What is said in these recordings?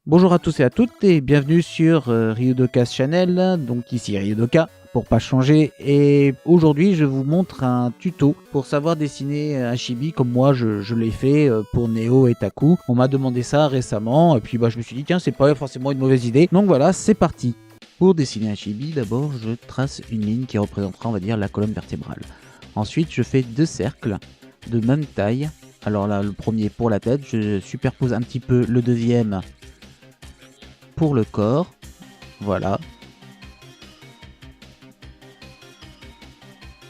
Bonjour à tous et à toutes et bienvenue sur Ryodoka's Channel, donc ici Ryodoka pour pas changer, et aujourd'hui je vous montre un tuto pour savoir dessiner un chibi comme moi je l'ai fait pour Neo et Taku. On m'a demandé ça récemment et puis je me suis dit tiens c'est pas forcément une mauvaise idée, donc voilà c'est parti. Pour dessiner un chibi, d'abord je trace une ligne qui représentera on va dire la colonne vertébrale. Ensuite je fais deux cercles de même taille. Alors là le premier pour la tête, je superpose un petit peu le deuxième pour le corps, voilà.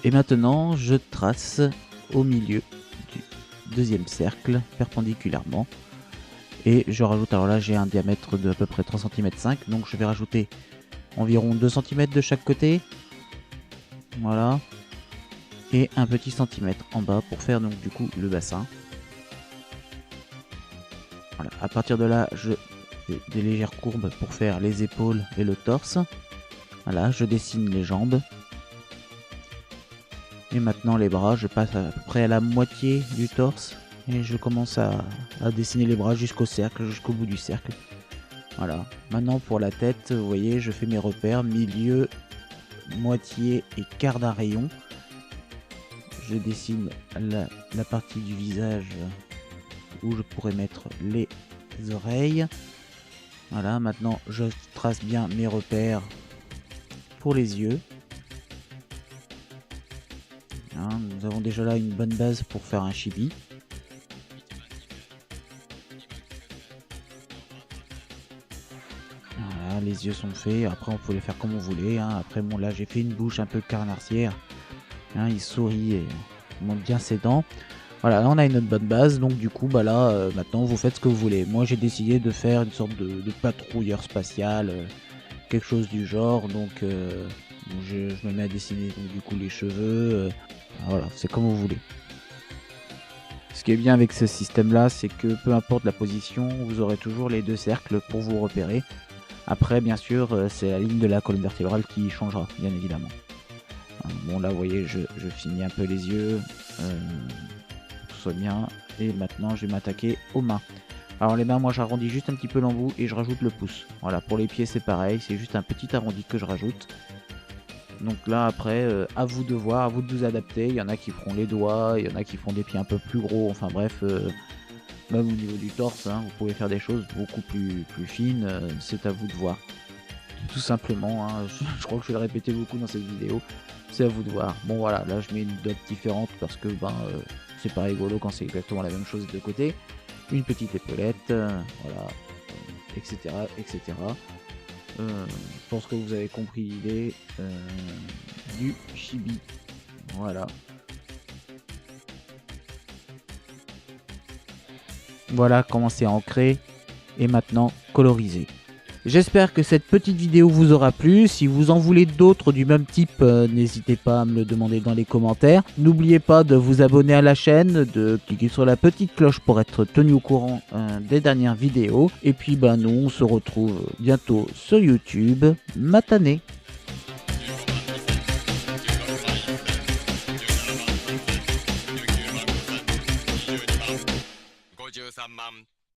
Et maintenant, je trace au milieu du deuxième cercle, perpendiculairement. Et je rajoute, alors là j'ai un diamètre de à peu près 3,5 cm, donc je vais rajouter environ 2 cm de chaque côté. Voilà. Et un petit centimètre en bas pour faire donc du coup le bassin. Voilà. À partir de là, je des légères courbes pour faire les épaules et le torse. Voilà, je dessine les jambes. Et maintenant les bras, je passe à peu près à la moitié du torse. Et je commence à dessiner les bras jusqu'au cercle, jusqu'au bout du cercle. Voilà. Maintenant pour la tête, vous voyez, je fais mes repères, milieu, moitié et quart d'un rayon. Je dessine la partie du visage où je pourrais mettre les oreilles. Voilà, maintenant je trace bien mes repères pour les yeux. Hein, nous avons déjà là une bonne base pour faire un chibi. Voilà, les yeux sont faits. Après, on peut les faire comme on voulait. Hein. Après, bon, là, j'ai fait une bouche un peu carnassière. Hein, il sourit et montre bien ses dents. Voilà, là, on a une autre bonne base. Donc, du coup, maintenant, vous faites ce que vous voulez. Moi, j'ai décidé de faire une sorte de patrouilleur spatial, quelque chose du genre. Donc, je me mets à dessiner donc, du coup les cheveux. Voilà, c'est comme vous voulez. Ce qui est bien avec ce système là, c'est que peu importe la position, vous aurez toujours les deux cercles pour vous repérer. Après bien sûr, c'est la ligne de la colonne vertébrale qui changera, bien évidemment. Bon là vous voyez, je finis un peu les yeux, pour que ce soit bien. Et maintenant je vais m'attaquer aux mains. Alors les mains, moi j'arrondis juste un petit peu l'embout et je rajoute le pouce. Voilà, pour les pieds c'est pareil, c'est juste un petit arrondi que je rajoute. Donc là après, à vous de voir, à vous de vous adapter. Il y en a qui feront les doigts, il y en a qui font des pieds un peu plus gros. Enfin bref, même au niveau du torse, hein, vous pouvez faire des choses beaucoup plus fines. C'est à vous de voir. Tout simplement, hein, je crois que je vais le répéter beaucoup dans cette vidéo. C'est à vous de voir. Bon voilà, là je mets une dot différente parce que c'est pas rigolo quand c'est exactement la même chose de côté. Une petite épaulette, voilà, etc. etc. Je pense que vous avez compris l'idée du chibi. Voilà. Voilà comment c'est ancré et maintenant colorisé. J'espère que cette petite vidéo vous aura plu. Si vous en voulez d'autres du même type, n'hésitez pas à me le demander dans les commentaires. N'oubliez pas de vous abonner à la chaîne, de cliquer sur la petite cloche pour être tenu au courant des dernières vidéos. Et puis nous on se retrouve bientôt sur YouTube. Matane!